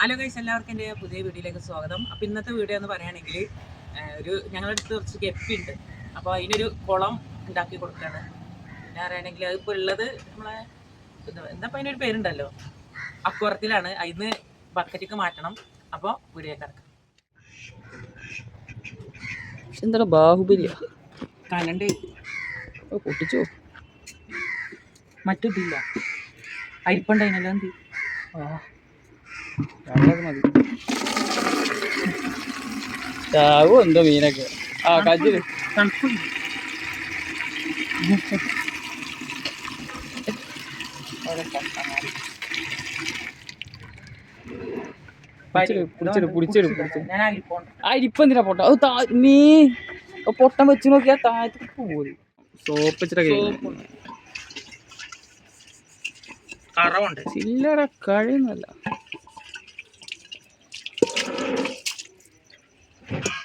Hello guys, എല്ലാവർക്കും എൻ്റെ പുതിയ വീഡിയോയിലേക്ക് സ്വാഗതം. അപ്പോൾ ഇന്നത്തെ വീഡിയോ എന്ന് പറയുകയാണെങ്കിൽ ഞങ്ങളുടെ അടുത്ത് കുറച്ച് ഗപ്പി ഉണ്ട്. അപ്പോൾ അതിനൊരു കുളം ഉണ്ടാക്കി കൊടുക്കുകയാണ്. പിന്നെ പറയുകയാണെങ്കിൽ അതിപ്പോൾ ഉള്ളത് നമ്മളെ എന്താ അതിനൊരു പേരുണ്ടല്ലോ, അക്വറത്തിലാണ്. അതിന് ബക്കറ്റിക്ക് മാറ്റണം. അപ്പോൾ വീഡിയോ കിടക്കാം. എന്താ ബാഹുബലിയാ കനണ്ട് പൊട്ടിച്ചോ? മറ്റില്ല, അരിപ്പുണ്ടായിനല്ലോ. എന്ത് മതി ചാവോ എന്തോ മീനൊക്കെ. കജില് അരിപ്പെന്തിനാ പൊട്ട നീ പൊട്ടം വെച്ച് നോക്കിയാ താഴത്തേക്ക് പോയി. സോപ്പ് ചില്ലറ കഴിയുന്നല്ല.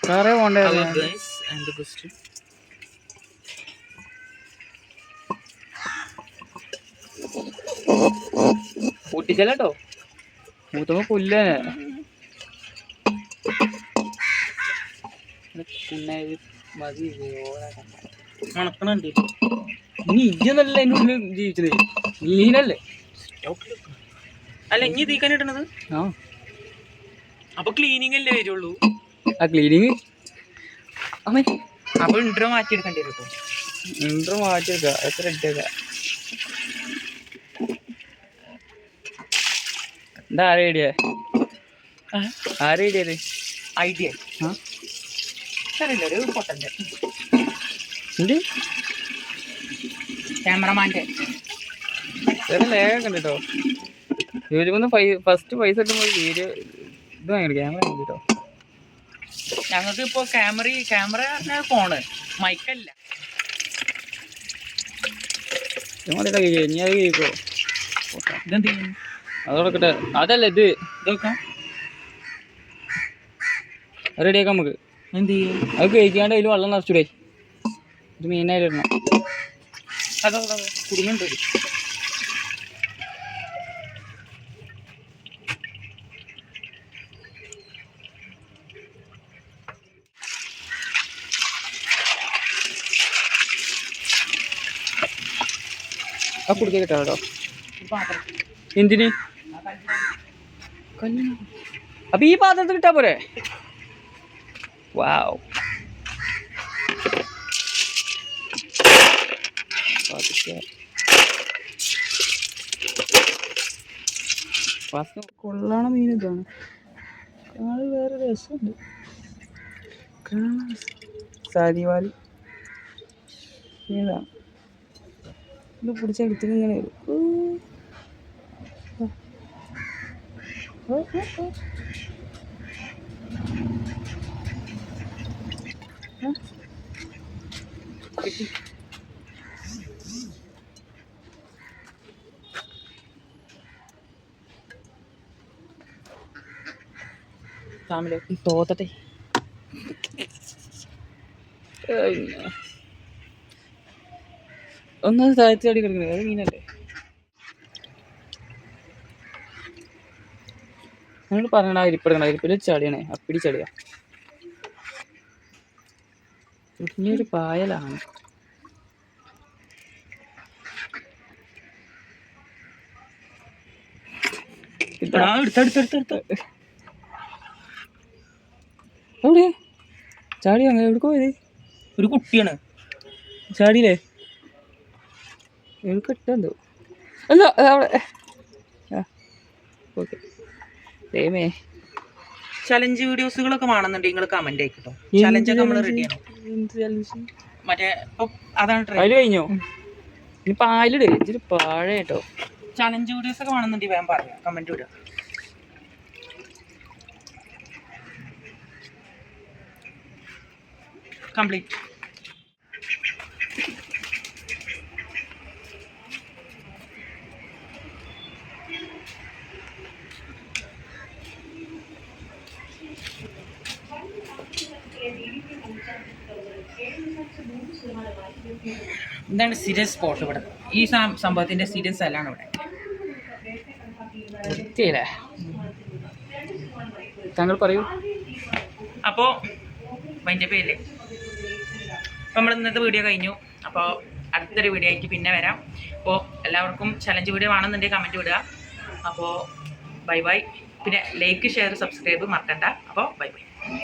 കറ പോണ്ടേ പൊട്ടിച്ചല്ലോ മൂത്തമ്മ പുല്ലേനെ. പിന്നെ മതി മണക്കണുണ്ട്. ഇനി ഇയ്യൊന്നല്ല അതിൻ്റെ ഉള്ളിൽ ജീവിച്ചത്, മീനല്ലേ? അല്ല, ഇനി തീക്കാൻ ഇട്ടണത്. ആ, അപ്പൊ ക്ലീനിങ് അല്ലേ വരുള്ളൂ. ആ ക്ലീനിങ് അപ്പൊ ഇൻട്രോ മാറ്റിയെടുക്കേണ്ടി വരും കേട്ടോ. ഇൻട്രോ മാറ്റിയെടുക്ക. എത്ര ഇട്ടേക്ക? എന്താ ആരെ ഐഡിയ? ആരെ ഐഡിയ? ഐഡിയ അറിയില്ല, ഒരു പൊട്ടന്റെ എന്ത് ക്യാമറമാന്റെ ലേഖ കണ്ടിട്ടോ. യൂട്യൂബിൽ ഫസ്റ്റ് പൈസ കിട്ടുമ്പോൾ വീഡിയോ ഇത് വാങ്ങിയിട്ട് ക്യാമറ കേട്ടോ. ഞങ്ങൾക്ക് ഇപ്പൊ ക്യാമറ പറഞ്ഞ ഫോണ്, മൈക്കല്ല. ഇനി അത് കേൾക്കോ? ഇതെന്ത് അതോടൊക്കെ അതല്ല ഇത് ഇതൊക്കെ റെഡിയാക്കാം നമുക്ക്. എന്ത് ചെയ്യും? അത് കഴിക്കാണ്ട് അതിൽ വെള്ളം നിറച്ചൂടെ? ഇത് മീനായിട്ടിടണം. അതോ കുടുങ്ങുണ്ട്. ആ കുടുക്ക കിട്ടാം കേട്ടോ. എന്തിന്? അപ്പൊ ഈ പാത്രത്തിൽ കിട്ടാ പോരെ? വാവ്, കൊള്ളാണ മീൻ ഇതാണ്. കാണാൻ വേറെ രസമുണ്ട്. സാരിവാലി ഏതാണ്? ഇത് പിടിച്ചെടുത്തിട്ട് ഇങ്ങനെ വരും. തോത്തട്ടെ. ഒന്നത് താഴ്ത്തി അടി കിടക്കുന്നത് അത് മീനല്ലേ? നിങ്ങൾ പറയണ അരിപ്പെടുക്കണ അരിപ്പിൽ ചളിയാണേ, അപ്പിടി ചളിയാ. ഇനിയൊരു പായലാണ്. എവിടെ ചാടി? അങ്ങനെ എവിടെ പോയത്? ഒരു കുട്ടിയാണ് ചാടിയില്ലേ? എവിടെക്കെട്ടോ അല്ല അവിടെ. ഓക്കെ, ദൈവമേ. ചലഞ്ച് വീഡിയോസുകളൊക്കെ വേണമെന്നുണ്ടെങ്കിൽ നിങ്ങൾ കമന്റ് ആയിക്കോട്ടോ. ചലഞ്ചൊക്കെ നമ്മൾ റെഡിയാണ്. മറ്റേ അതാണ് അതിൽ കഴിഞ്ഞോ? ഇനി പാലിടേ ഇച്ചിരി പാഴ കേട്ടോ. ചലഞ്ച് വീഡിയോസ് ഒക്കെ വേണമെന്നുണ്ടെങ്കിൽ വേഗം പറയാം, കമന്റ് വിടുക. കംപ്ലീറ്റ്. എന്താണ് സീരിയസ് സ്പോട്ട് ഇവിടെ? ഈ സംഭവത്തിന്റെ സീരിയസ് സ്ഥലമാണ് ഇവിടെ. വൃത്തിയില്ലേ? താങ്കൾ പറയൂ. അപ്പോൾ മൈൻഡ് പേയില്ലേ. അപ്പോൾ നമ്മൾ ഇന്നത്തെ വീഡിയോ കഴിഞ്ഞു. അപ്പോൾ അടുത്തൊരു വീഡിയോ ആയിട്ട് പിന്നെ വരാം. അപ്പോൾ എല്ലാവർക്കും ചലഞ്ച് വീഡിയോ ആണെന്നുണ്ടെങ്കിൽ കമൻറ്റ് വിടുക. അപ്പോൾ ബൈ ബൈ. പിന്നെ ലൈക്ക് ഷെയർ സബ്സ്ക്രൈബ് മറക്കണ്ട. അപ്പോൾ ബൈ ബൈ.